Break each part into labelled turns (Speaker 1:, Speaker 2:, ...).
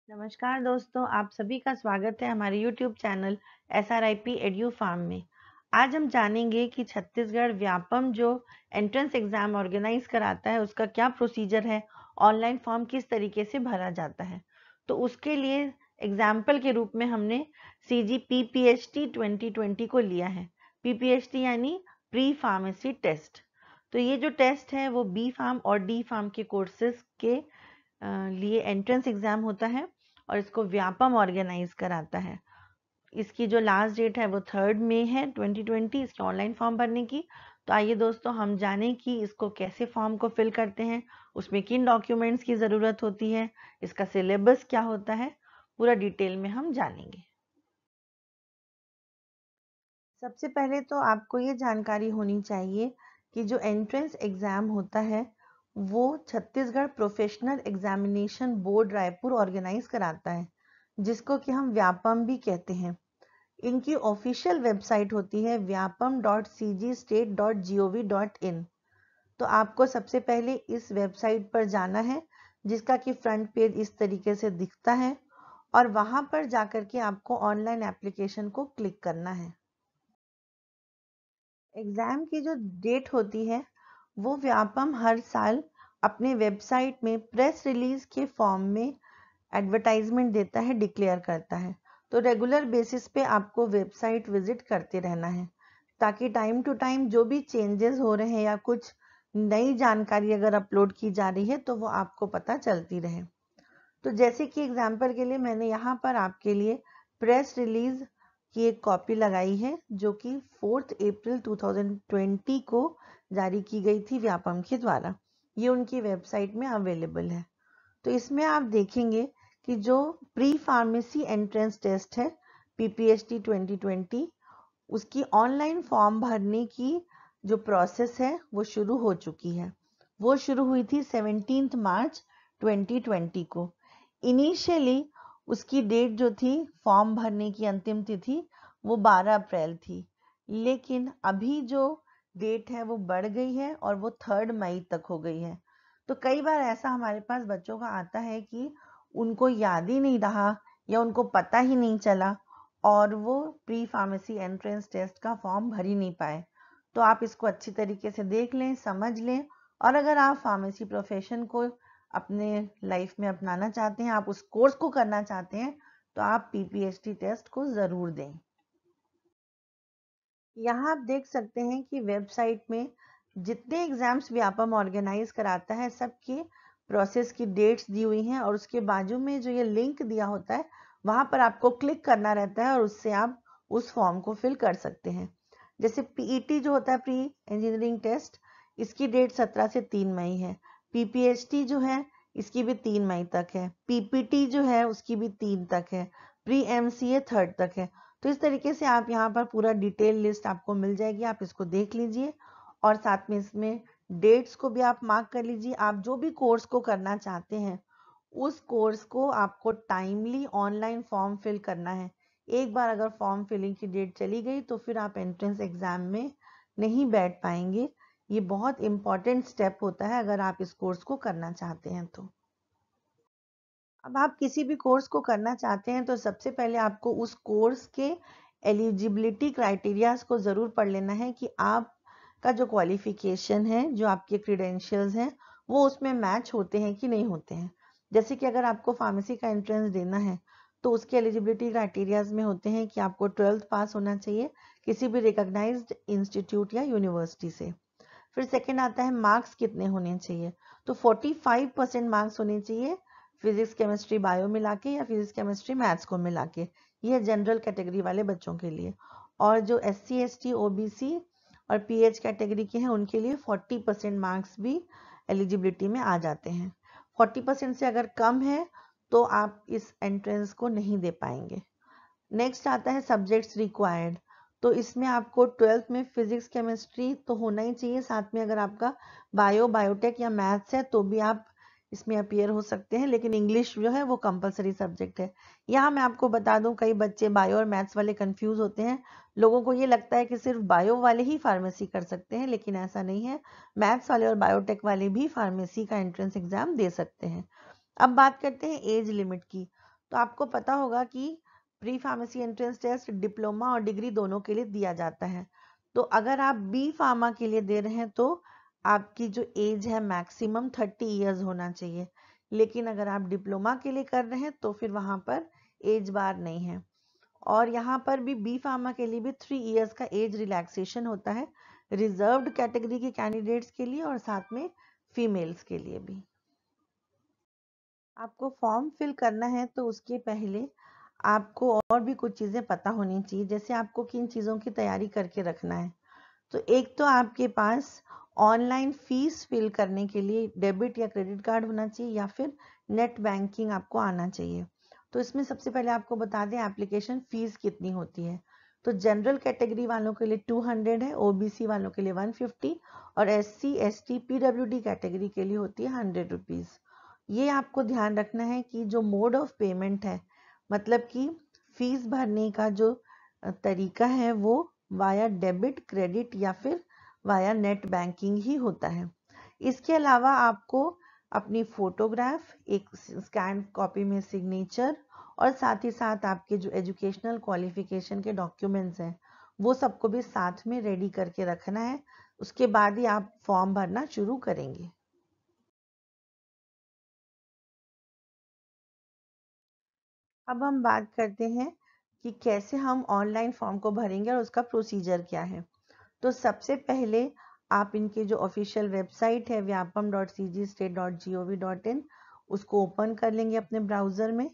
Speaker 1: नमस्कार दोस्तों, आप सभी का स्वागत है हमारे YouTube channel SRIP Edu Pharm में। आज हम जानेंगे कि छत्तीसगढ़ व्यापम जो एंट्रेंस एग्जाम ऑर्गेनाइज कराता है उसका क्या प्रोसीजर है, ऑनलाइन फॉर्म किस तरीके से भरा जाता है। तो उसके लिए एग्जाम्पल के रूप में हमने CG PPHT 2020 को लिया है। PPHT यानी प्री फार्मेसी टेस्ट। तो ये जो टेस्ट है वो बी फार्म और डी फार्म के कोर्सेज के लिए एंट्रेंस एग्जाम होता है और इसको व्यापम ऑर्गेनाइज कराता है। इसकी जो लास्ट डेट है वो 3 मई है 2020 इसके ऑनलाइन फॉर्म भरने की। तो आइए दोस्तों हम जानें कि इसको कैसे फॉर्म को फिल करते हैं, उसमें किन डॉक्यूमेंट्स की ज़रूरत होती है, इसका सिलेबस क्या होता है, पूरा डिटेल में हम जानेंगे। सबसे पहले तो आपको ये जानकारी होनी चाहिए कि जो एंट्रेंस एग्ज़ाम होता है वो Chhattisgarh professional examination board Raipur organise कराता है, जिसको कि हम व्यापम भी कहते हैं। इनकी ऑफिशियल वेबसाइट होती है vyapam.cgstate.gov.in। तो आपको सबसे पहले इस वेबसाइट पर जाना है, जिसका कि फ्रंट पेज इस तरीके से दिखता है, और वहां पर जाकर के आपको ऑनलाइन एप्लीकेशन को क्लिक करना है। एग्ज़ाम की जो डेट होती है वो व्यापम हर साल अपने वेबसाइट में प्रेस रिलीज के फॉर्म में एडवर्टाइजमेंट देता है, डिक्लेयर करता है। तो रेगुलर बेसिस पे आपको वेबसाइट विजिट करते रहना है, ताकि टाइम टू टाइम जो भी चेंजेस हो रहे हैं या कुछ नई जानकारी अगर अपलोड की जा रही है तो वो आपको पता चलती रहे। तो जैसे कि एग्जाम्पल के लिए मैंने यहाँ पर आपके लिए प्रेस रिलीज की एक कॉपी लगाई है, जो कि 4 अप्रैल 2020 को जारी की गई थी व्यापम के द्वारा। ये उनकी वेबसाइट में अवेलेबल है। तो इसमें आप देखेंगे कि जो प्री फार्मेसी एंट्रेंस टेस्ट है PPHT 2020, उसकी ऑनलाइन फॉर्म भरने की जो प्रोसेस है वो शुरू हो चुकी है। वो शुरू हुई थी 17 मार्च 2020 को। इनिशियली उसकी डेट जो थी फॉर्म भरने की अंतिम तिथि वो 12 अप्रैल थी, लेकिन अभी जो डेट है वो बढ़ गई है और वो 3 मई तक हो गई है। तो कई बार ऐसा हमारे पास बच्चों का आता है कि उनको याद ही नहीं रहा या उनको पता ही नहीं चला और वो प्री फार्मेसी एंट्रेंस टेस्ट का फॉर्म भर ही नहीं पाए। तो आप इसको अच्छी तरीके से देख लें, समझ लें, और अगर आप फार्मेसी प्रोफेशन को अपने लाइफ में अपनाना चाहते हैं, आप उस कोर्स को करना चाहते हैं, तो आप PPHT टेस्ट को ज़रूर दें। यहाँ आप देख सकते हैं कि वेबसाइट में जितने एग्जाम्स व्यापम ऑर्गेनाइज कराता है सबके प्रोसेस की डेट्स दी हुई हैं, और उसके बाजू में जो ये लिंक दिया होता है वहाँ पर आपको क्लिक करना रहता है और उससे आप उस फॉर्म को फिल कर सकते हैं। जैसे PET जो होता है प्री इंजीनियरिंग टेस्ट, इसकी डेट 17 से 3 मई है। PPHT जो है इसकी भी 3 मई तक है। PPT जो है उसकी भी 3 तक है। प्री MCA 3 तक है। तो इस तरीके से आप यहाँ पर पूरा डिटेल लिस्ट आपको मिल जाएगी, आप इसको देख लीजिए और साथ में इसमें डेट्स को भी आप मार्क कर लीजिए। आप जो भी कोर्स को करना चाहते हैं उस कोर्स को आपको टाइमली ऑनलाइन फॉर्म फिल करना है। एक बार अगर फॉर्म फिलिंग की डेट चली गई तो फिर आप एंट्रेंस एग्जाम में नहीं बैठ पाएंगे। ये बहुत इंपॉर्टेंट स्टेप होता है अगर आप इस कोर्स को करना चाहते हैं तो। अब आप किसी भी कोर्स को करना चाहते हैं तो सबसे पहले आपको उस कोर्स के एलिजिबिलिटी क्राइटेरियाज को ज़रूर पढ़ लेना है कि आपका जो क्वालिफिकेशन है, जो आपके क्रीडेंशियल्स हैं, वो उसमें मैच होते हैं कि नहीं होते हैं। जैसे कि अगर आपको फार्मेसी का एंट्रेंस देना है तो उसके एलिजिबिलिटी क्राइटेरियाज में होते हैं कि आपको 12th पास होना चाहिए किसी भी रिकॉग्नाइज्ड इंस्टीट्यूट या यूनिवर्सिटी से। फिर सेकेंड आता है मार्क्स कितने होने चाहिए। तो 45% मार्क्स होने चाहिए फिजिक्स केमिस्ट्री बायो मिला के या फिजिक्स केमिस्ट्री मैथ्स को मिला के। ये जनरल कैटेगरी वाले बच्चों के लिए। और जो SC ST OBC और PH कैटेगरी के हैं उनके लिए 40% मार्क्स भी एलिजिबिलिटी में आ जाते हैं। 40% से अगर कम है तो आप इस एंट्रेंस को नहीं दे पाएंगे। नेक्स्ट आता है सब्जेक्ट्स रिक्वायर्ड। तो इसमें आपको 12th में फिजिक्स केमिस्ट्री तो होना ही चाहिए, साथ में अगर आपका बायोटेक या मैथ्स है तो भी आप इसमें अपीयर हो सकते हैं, लेकिन इंग्लिश जो है वो कंपलसरी सब्जेक्ट है। यहाँ मैं आपको बता दूं, कई बच्चे बायो और मैथ्स वाले कंफ्यूज होते हैं। लोगों को ये लगता है कि सिर्फ बायो वाले ही फार्मेसी कर सकते हैं, लेकिन ऐसा नहीं है। मैथ्स वाले और बायोटेक वाले भी फार्मेसी का एंट्रेंस एग्जाम दे सकते हैं। अब बात करते हैं एज लिमिट की। तो आपको पता होगा कि pre pharmacy entrance test diploma और डिग्री दोनों के लिए दिया जाता है। तो अगर आप बी फार्मा के लिए दे रहे हैं तो आपकी जो एज है मैक्सिमम 30 इयर्स होना चाहिए, लेकिन अगर आप डिप्लोमा के लिए कर रहे हैं तो फिर वहाँ पर एज बार नहीं है। और यहाँ पर भी बी फार्मा के लिए भी 3 इयर्स का एज रिलैक्सेशन होता है रिजर्व्ड कैटेगरी के कैंडिडेट्स के लिए और साथ में फीमेल्स के लिए भी। आपको फॉर्म फिल करना है तो उसके पहले आपको और भी कुछ चीज़ें पता होनी चाहिए, जैसे आपको किन चीज़ों की तैयारी करके रखना है। तो एक तो आपके पास ऑनलाइन फीस फिल करने के लिए डेबिट या क्रेडिट कार्ड होना चाहिए या फिर नेट बैंकिंग आपको आना चाहिए। तो इसमें सबसे पहले आपको बता दें एप्लीकेशन फीस कितनी होती है। तो जनरल कैटेगरी वालों के लिए 200 है, ओबीसी वालों के लिए 150 और एससी एसटी पीडब्ल्यूडी कैटेगरी के लिए होती है 100 रुपीज़। ये आपको ध्यान रखना है कि जो मोड ऑफ पेमेंट है, मतलब कि फीस भरने का जो तरीका है वो वाया डेबिट क्रेडिट या फिर वाया नेट बैंकिंग ही होता है। इसके अलावा आपको अपनी फोटोग्राफ, एक स्कैन कॉपी में सिग्नेचर और साथ ही साथ आपके जो एजुकेशनल क्वालिफिकेशन के डॉक्यूमेंट्स हैं वो सबको भी साथ में रेडी करके रखना है। उसके बाद ही आप फॉर्म भरना शुरू करेंगे। अब हम बात करते हैं कि कैसे हम ऑनलाइन फॉर्म को भरेंगे और उसका प्रोसीजर क्या है। तो सबसे पहले आप इनके जो ऑफिशियल वेबसाइट है vyapam.cgstate.gov.in उसको ओपन कर लेंगे अपने ब्राउज़र में।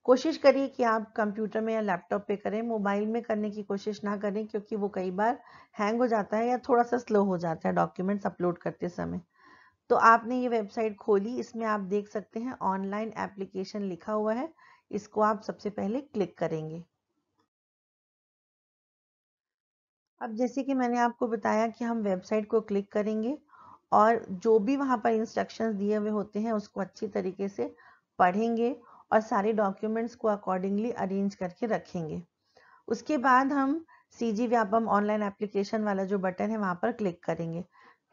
Speaker 1: कोशिश करिए कि आप कंप्यूटर में या लैपटॉप पे करें, मोबाइल में करने की कोशिश ना करें क्योंकि वो कई बार हैंग हो जाता है या थोड़ा सा स्लो हो जाता है डॉक्यूमेंट्स अपलोड करते समय। तो आपने ये वेबसाइट खोली, इसमें आप देख सकते हैं ऑनलाइन एप्लीकेशन लिखा हुआ है, इसको आप सबसे पहले क्लिक करेंगे। अब जैसे कि मैंने आपको बताया कि हम वेबसाइट को क्लिक करेंगे और जो भी वहाँ पर इंस्ट्रक्शंस दिए हुए होते हैं उसको अच्छी तरीके से पढ़ेंगे और सारे डॉक्यूमेंट्स को अकॉर्डिंगली अरेंज करके रखेंगे। उसके बाद हम सीजी व्यापम ऑनलाइन एप्लीकेशन वाला जो बटन है वहाँ पर क्लिक करेंगे।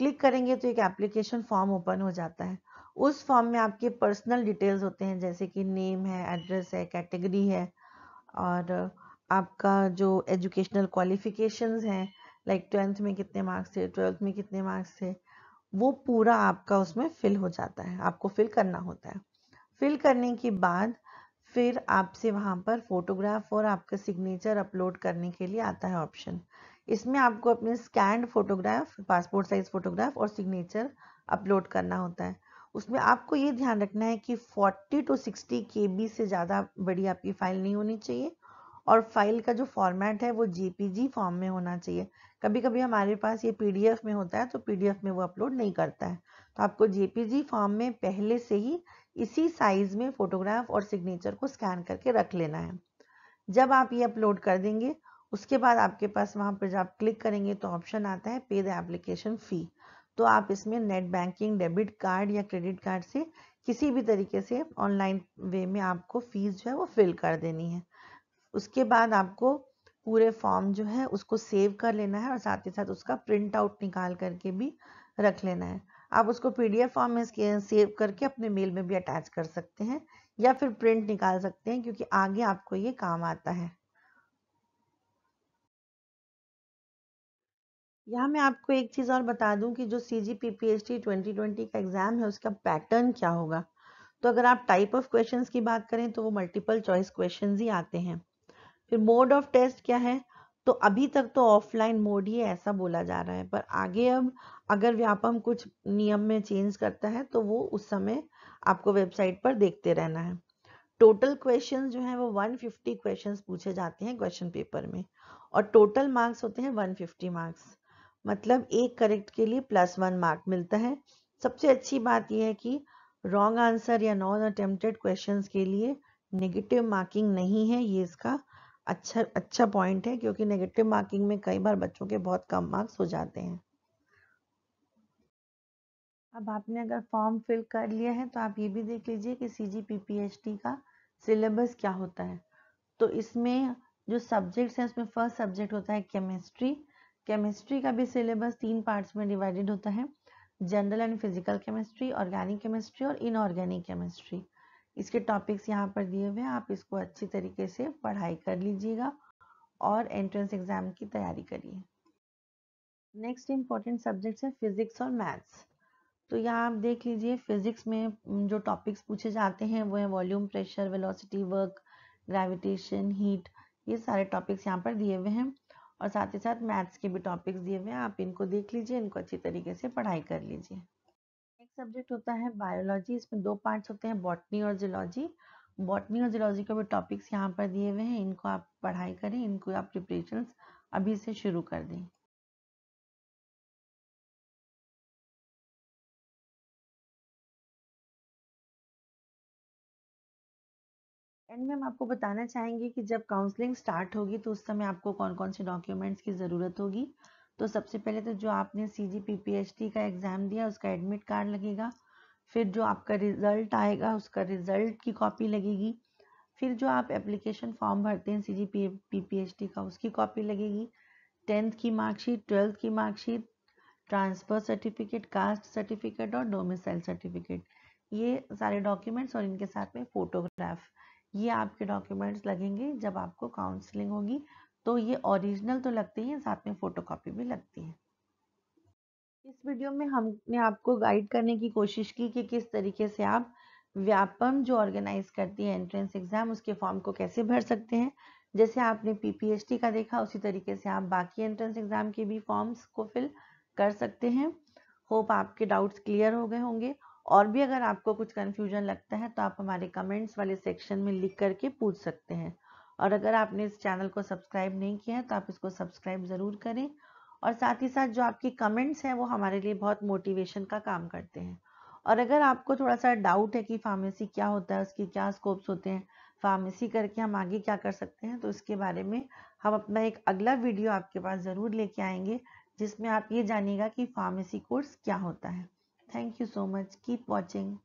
Speaker 1: क्लिक करेंगे तो एक एप्लीकेशन फॉर्म ओपन हो जाता है। उस फॉर्म में आपके पर्सनल डिटेल्स होते हैं, जैसे कि नेम है, एड्रेस है, कैटेगरी है और आपका जो एजुकेशनल क्वालिफिकेशंस हैं, लाइक 10th में कितने मार्क्स थे, 12th में कितने मार्क्स थे, वो पूरा आपका उसमें फिल हो जाता है, आपको फिल करना होता है। फिल करने के बाद फिर आपसे वहाँ पर फोटोग्राफ और आपका सिग्नेचर अपलोड करने के लिए आता है ऑप्शन। इसमें आपको अपने scanned photograph, passport size photograph और सिग्नेचर अपलोड करना होता है। उसमें आपको ये ध्यान रखना है कि 40 to 60 KB से ज़्यादा बड़ी आपकी फाइल नहीं होनी चाहिए और फाइल का जो फॉर्मेट है वो जेपीजी फॉर्म में होना चाहिए। कभी कभी हमारे पास ये पीडीएफ में होता है तो पीडीएफ में वो अपलोड नहीं करता है, तो आपको जेपीजी फॉर्म में पहले से ही इसी साइज में फोटोग्राफ और सिग्नेचर को स्कैन करके रख लेना है। जब आप ये अपलोड कर देंगे उसके बाद आपके पास वहाँ पर जब आप क्लिक करेंगे तो ऑप्शन आता है पे द एप्लीकेशन फ़ी। तो आप इसमें नेट बैंकिंग, डेबिट कार्ड या क्रेडिट कार्ड से किसी भी तरीके से ऑनलाइन वे में आपको फीस जो है वो फिल कर देनी है। उसके बाद आपको पूरे फॉर्म जो है उसको सेव कर लेना है और साथ ही साथ उसका प्रिंट आउट निकाल करके भी रख लेना है। आप उसको पीडीएफ फॉर्म में सेव करके अपने मेल में भी अटैच कर सकते हैं या फिर प्रिंट निकाल सकते हैं क्योंकि आगे आपको ये काम आता है। यहाँ मैं आपको एक चीज़ और बता दूं कि जो CGPPST 2020 का एग्ज़ाम है उसका पैटर्न क्या होगा। तो अगर आप टाइप ऑफ क्वेश्चंस की बात करें तो वो मल्टीपल चॉइस क्वेश्चंस ही आते हैं। फिर मोड ऑफ टेस्ट क्या है, तो अभी तक तो ऑफलाइन मोड ही ऐसा बोला जा रहा है, पर आगे अब अगर व्यापम कुछ नियम में चेंज करता है तो वो उस समय आपको वेबसाइट पर देखते रहना है। टोटल क्वेश्चंस जो हैं वो 150 क्वेश्चंस पूछे जाते हैं क्वेश्चन पेपर में और टोटल मार्क्स होते हैं 150 मार्क्स, मतलब एक करेक्ट के लिए +1 मार्क मिलता है। सबसे अच्छी बात यह है कि रॉन्ग आंसर या नॉन अटेम्प्टेड क्वेश्चंस के लिए नेगेटिव मार्किंग नहीं है, ये इसका अच्छा पॉइंट है क्योंकि नेगेटिव मार्किंग में कई बार बच्चों के बहुत कम मार्क्स हो जाते हैं। अब आपने अगर फॉर्म फिल कर लिया है तो आप ये भी देख लीजिए कि CGPPST का सिलेबस क्या होता है। तो इसमें जो सब्जेक्ट्स हैं उसमें फर्स्ट सब्जेक्ट होता है केमिस्ट्री। केमिस्ट्री का भी सिलेबस 3 पार्ट्स में डिवाइडेड होता है, general and physical chemistry, organic chemistry और इनऑर्गेनिक केमिस्ट्री। इसके टॉपिक्स यहाँ पर दिए हुए हैं, आप इसको अच्छी तरीके से पढ़ाई कर लीजिएगा और एंट्रेंस एग्जाम की तैयारी करिए। नेक्स्ट इम्पॉर्टेंट सब्जेक्ट्स है फिजिक्स और मैथ्स। तो यहाँ आप देख लीजिए, फिजिक्स में जो टॉपिक्स पूछे जाते हैं वो है volume, pressure, velocity, work, gravitation, heat, ये सारे टॉपिक्स यहाँ पर दिए हुए हैं। और साथ ही साथ मैथ्स के भी टॉपिक्स दिए हुए हैं, आप इनको देख लीजिए, इनको अच्छी तरीके से पढ़ाई कर लीजिए। नेक्स्ट सब्जेक्ट होता है बायोलॉजी। इसमें 2 पार्ट्स होते हैं, बॉटनी और जूलॉजी। बॉटनी और जूलॉजी के भी टॉपिक्स यहाँ पर दिए हुए हैं, इनको आप पढ़ाई करें, इनको आप प्रिपरेशंस अभी से शुरू कर दें। एंड में हम आपको बताना चाहेंगे कि जब काउंसलिंग स्टार्ट होगी तो उस समय आपको कौन कौन से डॉक्यूमेंट्स की ज़रूरत होगी। तो सबसे पहले तो जो आपने CGPPHT का एग्ज़ाम दिया उसका एडमिट कार्ड लगेगा, फिर जो आपका रिज़ल्ट आएगा उसका रिज़ल्ट की कॉपी लगेगी, फिर जो आप एप्लीकेशन फॉर्म भरते हैं CGPPHT का उसकी कॉपी लगेगी, 10th की मार्कशीट, 12th की marksheet, transfer certificate, caste certificate और डोमिसाइल सर्टिफिकेट, ये सारे डॉक्यूमेंट्स और इनके साथ में फ़ोटोग्राफ, ये आपके डॉक्यूमेंट्स लगेंगे जब आपको काउंसलिंग होगी। तो ये ओरिजिनल तो लगते ही हैं, साथ में फ़ोटोकॉपी भी लगती है। इस वीडियो में हमने आपको गाइड करने की कोशिश की कि किस तरीके से आप व्यापम जो ऑर्गेनाइज करती है एंट्रेंस एग्जाम, उसके फॉर्म को कैसे भर सकते हैं। जैसे आपने PPHT का देखा उसी तरीके से आप बाकी एंट्रेंस एग्जाम के भी फॉर्म्स को फिल कर सकते हैं। होप आपके डाउट्स क्लियर हो गए होंगे, और भी अगर आपको कुछ कन्फ्यूजन लगता है तो आप हमारे कमेंट्स वाले सेक्शन में लिख करके पूछ सकते हैं। और अगर आपने इस चैनल को सब्सक्राइब नहीं किया है तो आप इसको सब्सक्राइब ज़रूर करें, और साथ ही साथ जो आपकी कमेंट्स हैं वो हमारे लिए बहुत मोटिवेशन का काम करते हैं। और अगर आपको थोड़ा सा डाउट है कि फार्मेसी क्या होता है, उसके क्या स्कोप्स होते हैं, फार्मेसी करके हम आगे क्या कर सकते हैं, तो इसके बारे में हम अपना एक अगला वीडियो आपके पास ज़रूर लेके आएंगे, जिसमें आप ये जानिएगा कि फार्मेसी कोर्स क्या होता है। Thank you so much, keep watching.